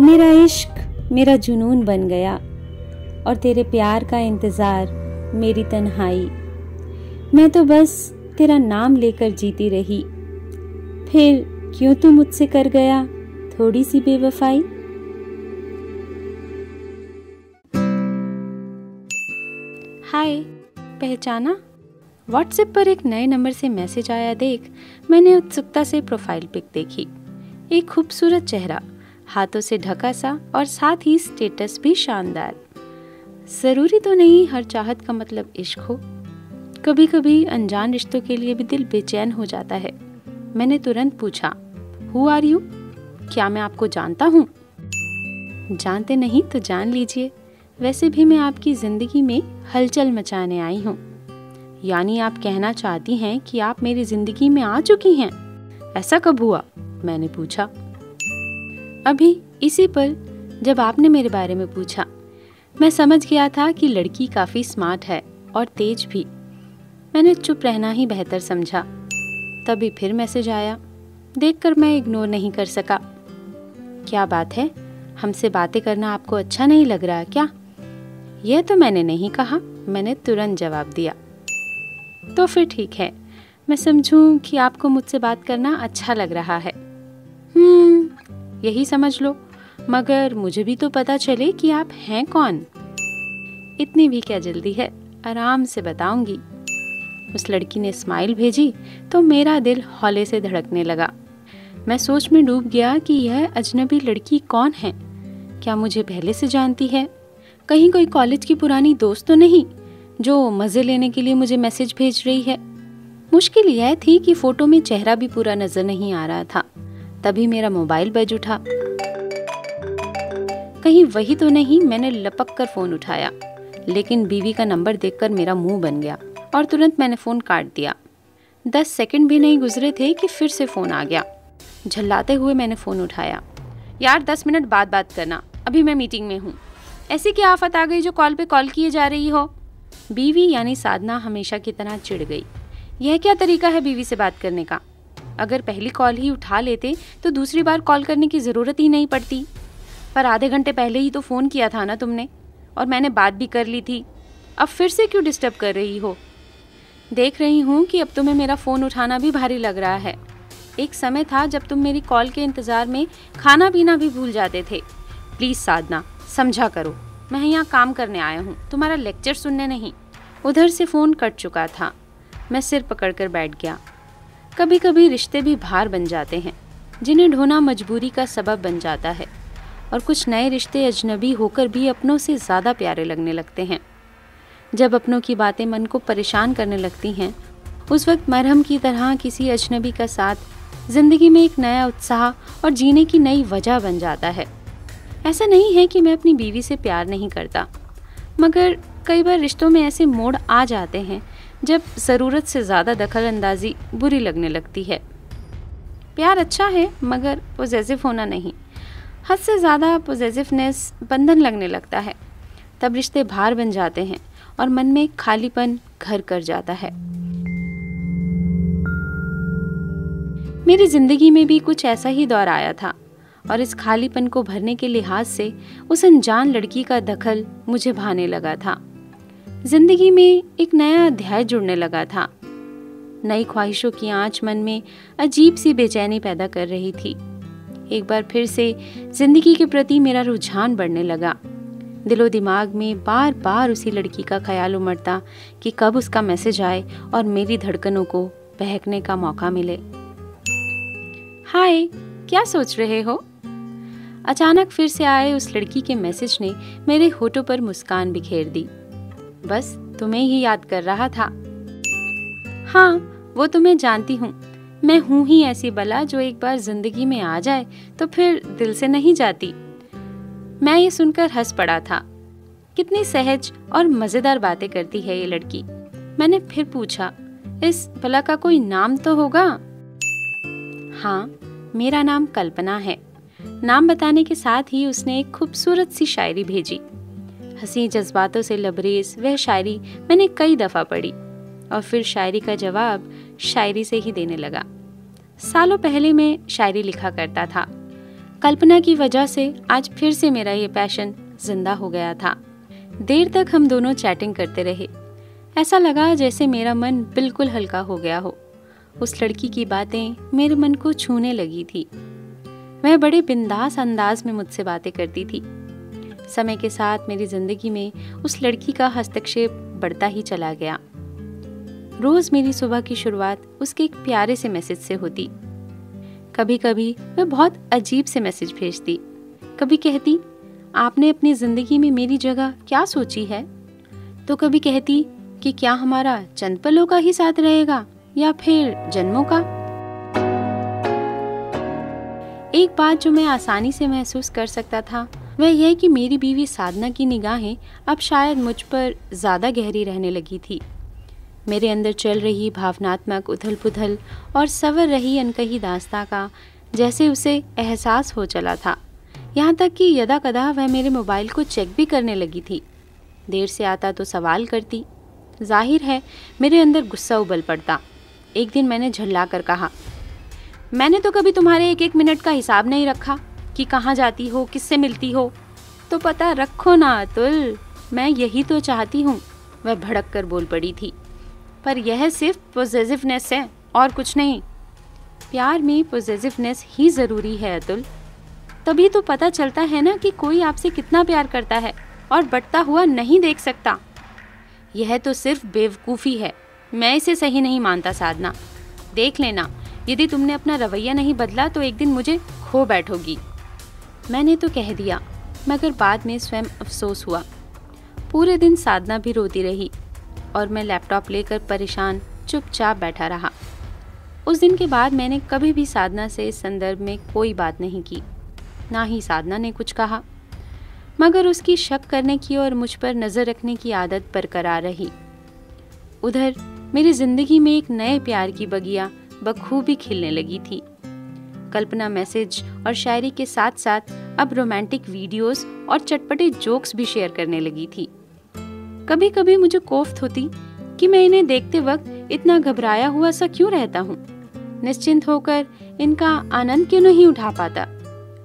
मेरा इश्क मेरा जुनून बन गया और तेरे प्यार का इंतज़ार मेरी तन्हाई। मैं तो बस तेरा नाम लेकर जीती रही, फिर क्यों तू मुझसे कर गया थोड़ी सी बेवफाई। हाय, पहचाना? व्हाट्सएप पर एक नए नंबर से मैसेज आया देख मैंने उत्सुकता से प्रोफाइल पिक देखी। एक खूबसूरत चेहरा, हाथों से ढका सा और साथ ही स्टेटस भी शानदार। ज़रूरी तो नहीं हर चाहत का मतलब इश्क हो, कभी कभी अनजान रिश्तों के लिए भी दिल बेचैन हो जाता है। मैंने तुरंत पूछा, हु आर यू? क्या मैं आपको जानता हूँ? जानते नहीं तो जान लीजिए, वैसे भी मैं आपकी ज़िंदगी में हलचल मचाने आई हूँ। यानी आप कहना चाहती हैं कि आप मेरी ज़िंदगी में आ चुकी हैं? ऐसा कब हुआ? मैंने पूछा। अभी इसी पल जब आपने मेरे बारे में पूछा। मैं समझ गया था कि लड़की काफ़ी स्मार्ट है और तेज भी। मैंने चुप रहना ही बेहतर समझा। तभी फिर मैसेज आया, देखकर मैं इग्नोर नहीं कर सका। क्या बात है, हमसे बातें करना आपको अच्छा नहीं लग रहा क्या? यह तो मैंने नहीं कहा, मैंने तुरंत जवाब दिया। तो फिर ठीक है, मैं समझूं कि आपको मुझसे बात करना अच्छा लग रहा है। यही समझ लो, मगर मुझे भी तो पता चले कि आप हैं कौन। इतनी भी क्या जल्दी है, आराम से बताऊंगी। उस लड़की ने स्माइल भेजी तो मेरा दिल हौले से धड़कने लगा। मैं सोच में डूब गया कि यह अजनबी लड़की कौन है। क्या मुझे पहले से जानती है? कहीं कोई कॉलेज की पुरानी दोस्त तो नहीं जो मज़े लेने के लिए मुझे मैसेज भेज रही है? मुश्किल यह थी कि फ़ोटो में चेहरा भी पूरा नज़र नहीं आ रहा था। तभी मेरा मोबाइल बज उठा। कहीं वही तो नहीं? मैंने लपक कर फ़ोन उठाया, लेकिन बीवी का नंबर देखकर मेरा मुंह बन गया और तुरंत मैंने फ़ोन काट दिया। 10 सेकंड भी नहीं गुजरे थे कि फिर से फ़ोन आ गया। झल्लाते हुए मैंने फ़ोन उठाया। यार 10 मिनट बाद बात करना, अभी मैं मीटिंग में हूँ। ऐसी क्या आफत आ गई जो कॉल पे कॉल किए जा रही हो? बीवी यानी साधना हमेशा की तरह चिढ़ गई। यह क्या तरीका है बीवी से बात करने का? अगर पहली कॉल ही उठा लेते तो दूसरी बार कॉल करने की ज़रूरत ही नहीं पड़ती। पर आधे घंटे पहले ही तो फ़ोन किया था ना तुमने, और मैंने बात भी कर ली थी। अब फिर से क्यों डिस्टर्ब कर रही हो? देख रही हूँ कि अब तुम्हें मेरा फ़ोन उठाना भी भारी लग रहा है। एक समय था जब तुम मेरी कॉल के इंतज़ार में खाना पीना भी भूल जाते थे। प्लीज़ साधना, समझा करो, मैं यहाँ काम करने आया हूँ, तुम्हारा लेक्चर सुनने नहीं। उधर से फ़ोन कट चुका था। मैं सिर पकड़कर बैठ गया। कभी कभी रिश्ते भी भार बन जाते हैं, जिन्हें ढोना मजबूरी का सबब बन जाता है, और कुछ नए रिश्ते अजनबी होकर भी अपनों से ज़्यादा प्यारे लगने लगते हैं। जब अपनों की बातें मन को परेशान करने लगती हैं, उस वक्त मरहम की तरह किसी अजनबी का साथ ज़िंदगी में एक नया उत्साह और जीने की नई वजह बन जाता है। ऐसा नहीं है कि मैं अपनी बीवी से प्यार नहीं करता, मगर कई बार रिश्तों में ऐसे मोड़ आ जाते हैं जब ज़रूरत से ज़्यादा दखल अंदाजी बुरी लगने लगती है। प्यार अच्छा है, मगर पॉसेसिव होना नहीं। हद से ज़्यादा पॉसेसिवनेस बंधन लगने लगता है। तब रिश्ते भार बन जाते हैं और मन में खालीपन घर कर जाता है। मेरी ज़िंदगी में भी कुछ ऐसा ही दौर आया था, और इस खालीपन को भरने के लिहाज से उस अनजान लड़की का दखल मुझे भाने लगा था। जिंदगी में एक नया अध्याय जुड़ने लगा था। नई ख्वाहिशों की आंच मन में अजीब सी बेचैनी पैदा कर रही थी। एक बार फिर से जिंदगी के प्रति मेरा रुझान बढ़ने लगा। दिलो दिमाग में बार बार उसी लड़की का ख्याल उमड़ता कि कब उसका मैसेज आए और मेरी धड़कनों को बहकने का मौका मिले। हाय, क्या सोच रहे हो? अचानक फिर से आए उस लड़की के मैसेज ने मेरे होठों पर मुस्कान बिखेर दी। बस तुम्हें ही याद कर रहा था। हाँ, वो तो मैं जानती हूँ। मैं हूँ ही ऐसी बला जो एक बार जिंदगी में आ जाए तो फिर दिल से नहीं जाती। मैं ये सुनकर हंस पड़ा था। कितनी सहज और मजेदार बातें करती है ये लड़की। मैंने फिर पूछा, इस बला का कोई नाम तो होगा? हाँ, मेरा नाम कल्पना है। नाम बताने के साथ ही उसने एक खूबसूरत सी शायरी भेजी। हंसी जज्बातों से लबरेज वह शायरी मैंने कई दफ़ा पढ़ी और फिर शायरी का जवाब शायरी से ही देने लगा। सालों पहले मैं शायरी लिखा करता था। कल्पना की वजह से आज फिर से मेरा ये पैशन जिंदा हो गया था। देर तक हम दोनों चैटिंग करते रहे। ऐसा लगा जैसे मेरा मन बिल्कुल हल्का हो गया हो। उस लड़की की बातें मेरे मन को छूने लगी थी। वह बड़े बिंदास अंदाज में मुझसे बातें करती थी। समय के साथ मेरी जिंदगी में उस लड़की का हस्तक्षेप बढ़ता ही चला गया। रोज मेरी सुबह की शुरुआत उसके एक प्यारे से मैसेज से होती। कभी कभी वह बहुत अजीब से मैसेज भेजती। कभी कहती, आपने अपनी जिंदगी में मेरी जगह क्या सोची है? तो कभी कहती कि क्या हमारा चंद पलों का ही साथ रहेगा या फिर जन्मों का। एक बात जो मैं आसानी से महसूस कर सकता था वह यह कि मेरी बीवी साधना की निगाहें अब शायद मुझ पर ज़्यादा गहरी रहने लगी थी। मेरे अंदर चल रही भावनात्मक उथल पुथल और सवर रही अनकही दास्तां का जैसे उसे एहसास हो चला था। यहाँ तक कि यदा कदा वह मेरे मोबाइल को चेक भी करने लगी थी। देर से आता तो सवाल करती। जाहिर है मेरे अंदर गुस्सा उबल पड़ता। एक दिन मैंने झल्ला कर कहा, मैंने तो कभी तुम्हारे एक एक मिनट का हिसाब नहीं रखा कि कहाँ जाती हो, किससे मिलती हो। तो पता रखो ना अतुल, मैं यही तो चाहती हूँ। वह भड़क कर बोल पड़ी थी। पर यह सिर्फ पॉजिटिवनेस है और कुछ नहीं। प्यार में पॉजिटिवनेस ही ज़रूरी है अतुल। तभी तो पता चलता है ना कि कोई आपसे कितना प्यार करता है और बढ़ता हुआ नहीं देख सकता। यह तो सिर्फ बेवकूफ़ी है। मैं इसे सही नहीं मानता साधना। देख लेना, यदि तुमने अपना रवैया नहीं बदला तो एक दिन मुझे खो बैठोगी। मैंने तो कह दिया, मगर बाद में स्वयं अफसोस हुआ। पूरे दिन साधना भी रोती रही और मैं लैपटॉप लेकर परेशान चुपचाप बैठा रहा। उस दिन के बाद मैंने कभी भी साधना से इस संदर्भ में कोई बात नहीं की, ना ही साधना ने कुछ कहा। मगर उसकी शक करने की और मुझ पर नज़र रखने की आदत बरकरार रही। उधर मेरी जिंदगी में एक नए प्यार की बगिया बखूबी खिलने लगी थी। कल्पना मैसेज और शायरी के साथ साथ अब रोमांटिक वीडियोस और चटपटे जोक्स भी शेयर करने लगी थी। कभी कभी मुझे कोफ्त होती कि मैं इन्हें देखते वक्त इतना घबराया हुआ सा क्यों रहता हूँ, निश्चिंत होकर इनका आनंद क्यों नहीं उठा पाता।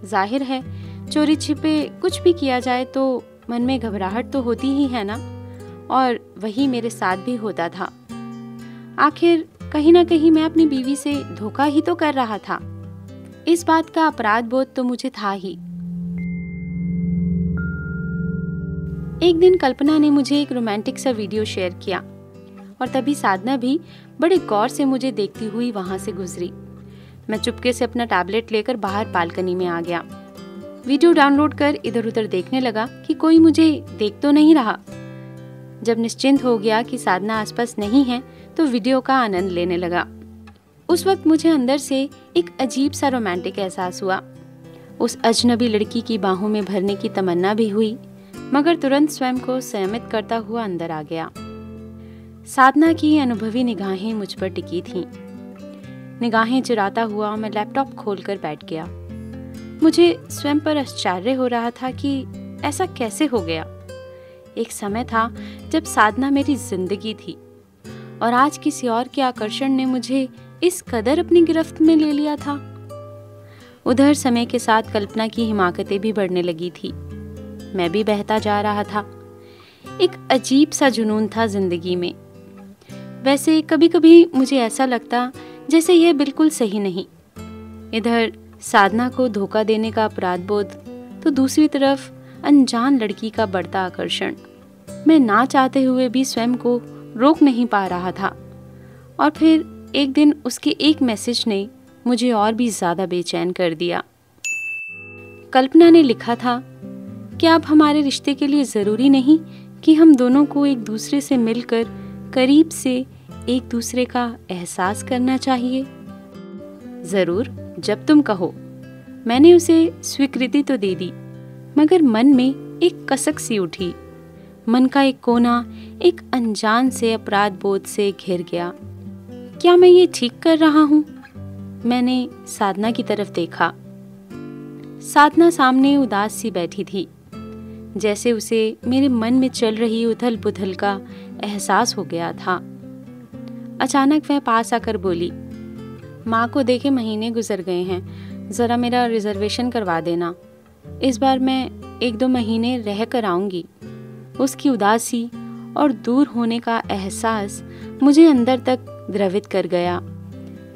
जाहिर है चोरी छिपे कुछ भी किया जाए तो मन में घबराहट तो होती ही है ना, और वही मेरे साथ भी होता था। आखिर कहीं ना कहीं मैं अपनी बीवी से धोखा ही तो कर रहा था। इस बात का अपराध बोध तो मुझे था ही। एक दिन कल्पना ने मुझे एक रोमांटिक सा वीडियो शेयर किया और तभी साधना भी बड़े गौर से मुझे देखती हुई वहां से गुजरी। मैं चुपके से अपना टैबलेट लेकर बाहर बालकनी में आ गया। वीडियो डाउनलोड कर इधर उधर देखने लगा कि कोई मुझे देख तो नहीं रहा। जब निश्चिंत हो गया कि साधना आसपास नहीं है तो वीडियो का आनंद लेने लगा। उस वक्त मुझे अंदर से एक अजीब सा रोमांटिक एहसास हुआ। उस अजनबी लड़की की बाहों में भरने की तमन्ना भी हुई, मगर तुरंत स्वयं को संयमित करता हुआ अंदर आ गया। साधना की अनुभवी निगाहें मुझ पर टिकी थीं। निगाहें चुराता हुआ मैं लैपटॉप खोलकर बैठ गया। मुझे स्वयं पर आश्चर्य हो रहा था कि ऐसा कैसे हो गया। एक समय था जब साधना मेरी जिंदगी थी और आज किसी और के आकर्षण ने मुझे इस कदर अपनी गिरफ्त में ले लिया था। उधर समय के साथ कल्पना की हिमाकतें भी बढ़ने लगी थी। मैं भी बहता जा रहा था। एक अजीब सा जुनून था जिंदगी में। वैसे कभी कभी मुझे ऐसा लगता जैसे यह बिल्कुल सही नहीं। इधर साधना को धोखा देने का अपराध बोध, तो दूसरी तरफ अनजान लड़की का बढ़ता आकर्षण। मैं ना चाहते हुए भी स्वयं को रोक नहीं पा रहा था। और फिर एक दिन उसके एक मैसेज ने मुझे और भी ज्यादा बेचैन कर दिया। कल्पना ने लिखा था, क्या अब हमारे रिश्ते के लिए जरूरी नहीं कि हम दोनों को एक दूसरे से मिलकर करीब से एक दूसरे का एहसास करना चाहिए? जरूर, जब तुम कहो। मैंने उसे स्वीकृति तो दे दी, मगर मन में एक कसक सी उठी। मन का एक कोना एक अनजान से अपराध बोध से घिर गया। क्या मैं ये ठीक कर रहा हूँ? मैंने साधना की तरफ देखा। साधना सामने उदास सी बैठी थी, जैसे उसे मेरे मन में चल रही उथल पुथल का एहसास हो गया था। अचानक वह पास आकर बोली, माँ को देखे महीने गुजर गए हैं, ज़रा मेरा रिजर्वेशन करवा देना, इस बार मैं 1-2 महीने रह कर आऊँगी। उसकी उदासी और दूर होने का एहसास मुझे अंदर तक द्रवित कर गया।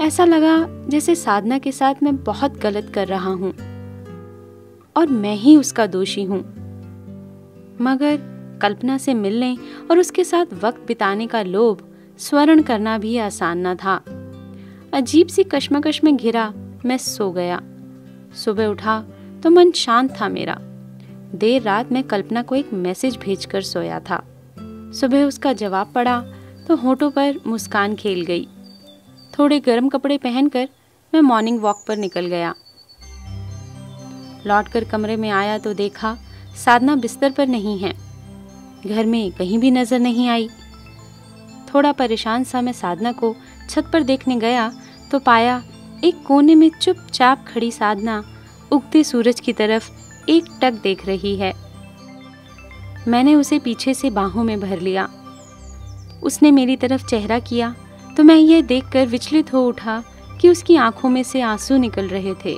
ऐसा लगा जैसे साधना के साथ मैं बहुत गलत कर रहा हूँ और मैं ही उसका दोषी हूँ। मगर कल्पना से मिलने और उसके साथ वक्त बिताने का लोभ स्वर्ण करना भी आसान न था। अजीब सी कश्मकश में घिरा मैं सो गया। सुबह उठा तो मन शांत था मेरा। देर रात मैं कल्पना को एक मैसेज भेजकर सोया था। सुबह उसका जवाब पड़ा तो होठों पर मुस्कान खेल गई। थोड़े गर्म कपड़े पहनकर मैं मॉर्निंग वॉक पर निकल गया। लौटकर कमरे में आया तो देखा साधना बिस्तर पर नहीं है। घर में कहीं भी नजर नहीं आई। थोड़ा परेशान सा मैं साधना को छत पर देखने गया तो पाया एक कोने में चुपचाप खड़ी साधना उगते सूरज की तरफ एक टक देख रही है। मैंने उसे पीछे से बाहों में भर लिया। उसने मेरी तरफ चेहरा किया तो मैं यह देखकर विचलित हो उठा कि उसकी आंखों में से आंसू निकल रहे थे।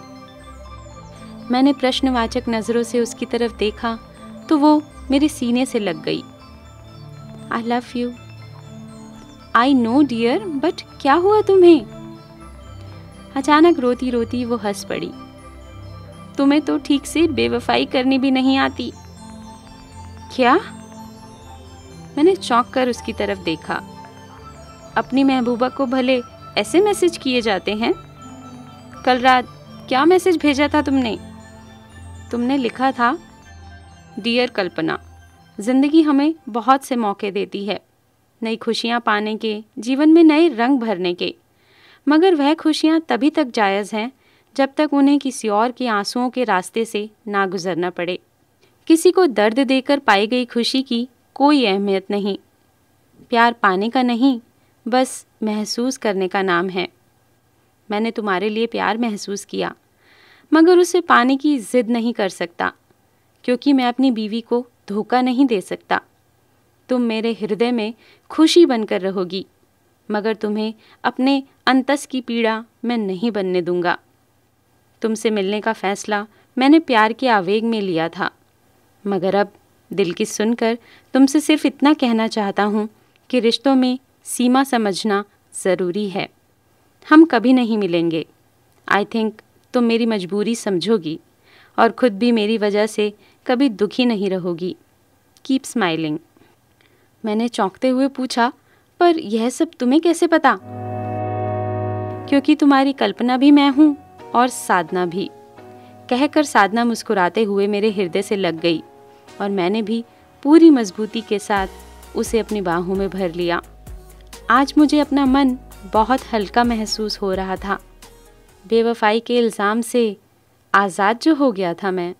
मैंने प्रश्नवाचक नजरों से उसकी तरफ देखा तो वो मेरे सीने से लग गई। I love you. I know dear, but क्या हुआ तुम्हें? अचानक रोती रोती वो हंस पड़ी। तुम्हें तो ठीक से बेवफाई करनी भी नहीं आती। क्या? मैंने चौंक कर उसकी तरफ देखा। अपनी महबूबा को भले ऐसे मैसेज किए जाते हैं? कल रात क्या मैसेज भेजा था तुमने? तुमने लिखा था, डियर कल्पना, जिंदगी हमें बहुत से मौके देती है, नई खुशियां पाने के, जीवन में नए रंग भरने के, मगर वह खुशियां तभी तक जायज़ हैं जब तक उन्हें किसी और के आंसुओं के रास्ते से ना गुजरना पड़े। किसी को दर्द देकर पाई गई खुशी की कोई अहमियत नहीं। प्यार पाने का नहीं, बस महसूस करने का नाम है। मैंने तुम्हारे लिए प्यार महसूस किया, मगर उसे पाने की जिद नहीं कर सकता, क्योंकि मैं अपनी बीवी को धोखा नहीं दे सकता। तुम मेरे हृदय में खुशी बनकर रहोगी, मगर तुम्हें अपने अंतस की पीड़ा मैं नहीं बनने दूंगा। तुमसे मिलने का फैसला मैंने प्यार के आवेग में लिया था, मगर अब दिल की सुनकर तुमसे सिर्फ इतना कहना चाहता हूँ कि रिश्तों में सीमा समझना ज़रूरी है। हम कभी नहीं मिलेंगे। आई थिंक तुम मेरी मजबूरी समझोगी और खुद भी मेरी वजह से कभी दुखी नहीं रहोगी। Keep smiling. मैंने चौंकते हुए पूछा, पर यह सब तुम्हें कैसे पता? क्योंकि तुम्हारी कल्पना भी मैं हूँ और साधना भी। कहकर साधना मुस्कुराते हुए मेरे हृदय से लग गई और मैंने भी पूरी मजबूती के साथ उसे अपनी बाहों में भर लिया। आज मुझे अपना मन बहुत हल्का महसूस हो रहा था। बेवफाई के इल्ज़ाम से आज़ाद जो हो गया था मैं।